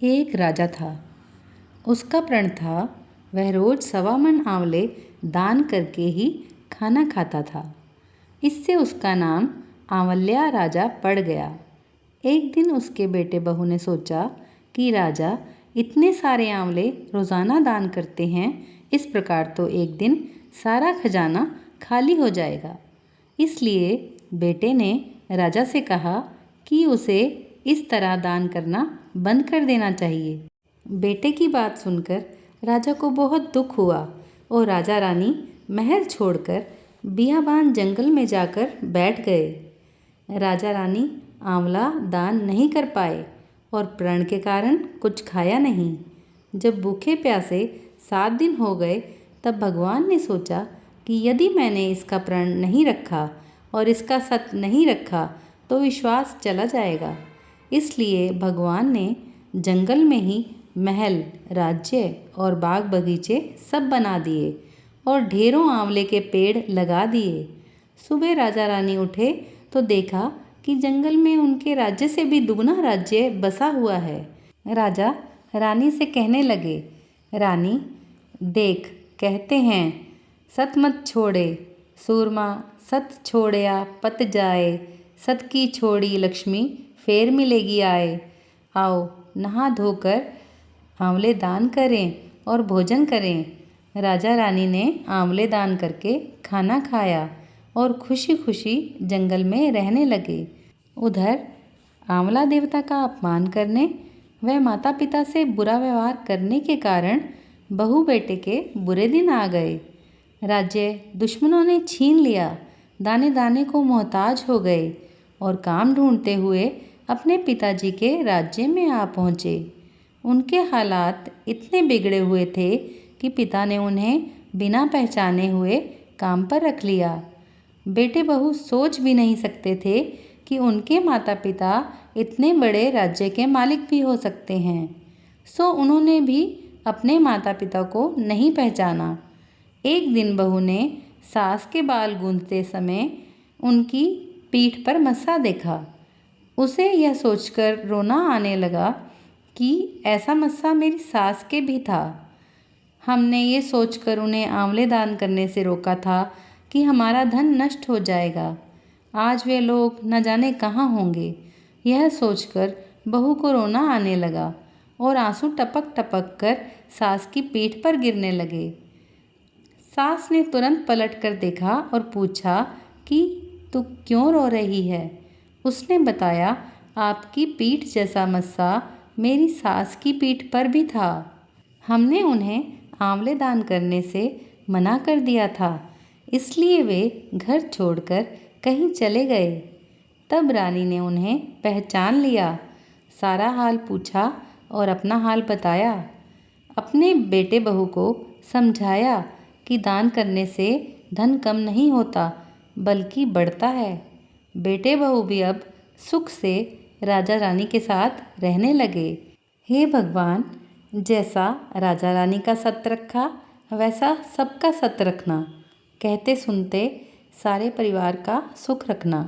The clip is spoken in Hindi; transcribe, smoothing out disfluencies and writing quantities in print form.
एक राजा था। उसका प्रण था वह रोज 1.25 मन आंवले दान करके ही खाना खाता था। इससे उसका नाम आंवल्या राजा पड़ गया। एक दिन उसके बेटे बहू ने सोचा कि राजा इतने सारे आंवले रोज़ाना दान करते हैं, इस प्रकार तो एक दिन सारा खजाना खाली हो जाएगा। इसलिए बेटे ने राजा से कहा कि उसे इस तरह दान करना बंद कर देना चाहिए। बेटे की बात सुनकर राजा को बहुत दुख हुआ और राजा रानी महल छोड़कर बियाबान जंगल में जाकर बैठ गए। राजा रानी आंवला दान नहीं कर पाए और प्रण के कारण कुछ खाया नहीं। जब भूखे प्यासे 7 दिन हो गए तब भगवान ने सोचा कि यदि मैंने इसका प्रण नहीं रखा और इसका सत नहीं रखा तो विश्वास चला जाएगा। इसलिए भगवान ने जंगल में ही महल, राज्य और बाग बगीचे सब बना दिए और ढेरों आंवले के पेड़ लगा दिए। सुबह राजा रानी उठे तो देखा कि जंगल में उनके राज्य से भी दुगना राज्य बसा हुआ है। राजा रानी से कहने लगे, रानी देख, कहते हैं सत मत छोड़े सूरमा, सत छोड़या पत जाए, सत की छोड़ी लक्ष्मी फेर मिलेगी आए। आओ नहा धोकर आंवले दान करें और भोजन करें। राजा रानी ने आंवले दान करके खाना खाया और खुशी खुशी जंगल में रहने लगे। उधर आंवला देवता का अपमान करने व माता पिता से बुरा व्यवहार करने के कारण बहू बेटे के बुरे दिन आ गए। राज्य दुश्मनों ने छीन लिया, दाने दाने को मोहताज हो गए और काम ढूंढते हुए अपने पिताजी के राज्य में आ पहुँचे। उनके हालात इतने बिगड़े हुए थे कि पिता ने उन्हें बिना पहचाने हुए काम पर रख लिया। बेटे बहू सोच भी नहीं सकते थे कि उनके माता पिता इतने बड़े राज्य के मालिक भी हो सकते हैं। सो उन्होंने भी अपने माता पिता को नहीं पहचाना। एक दिन बहू ने सास के बाल गूंथते समय उनकी पीठ पर मस्सा देखा। उसे यह सोचकर रोना आने लगा कि ऐसा मस्सा मेरी सास के भी था। हमने ये सोचकर उन्हें आंवले दान करने से रोका था कि हमारा धन नष्ट हो जाएगा। आज वे लोग न जाने कहाँ होंगे। यह सोचकर बहू को रोना आने लगा और आंसू टपक टपक कर सास की पीठ पर गिरने लगे। सास ने तुरंत पलट कर देखा और पूछा कि तू क्यों रो रही है। उसने बताया, आपकी पीठ जैसा मस्सा मेरी सास की पीठ पर भी था। हमने उन्हें आंवले दान करने से मना कर दिया था, इसलिए वे घर छोड़कर कहीं चले गए। तब रानी ने उन्हें पहचान लिया, सारा हाल पूछा और अपना हाल बताया। अपने बेटे बहू को समझाया कि दान करने से धन कम नहीं होता बल्कि बढ़ता है। बेटे बहू भी अब सुख से राजा रानी के साथ रहने लगे। हे भगवान, जैसा राजा रानी का सत रखा वैसा सबका सत रखना। कहते सुनते सारे परिवार का सुख रखना।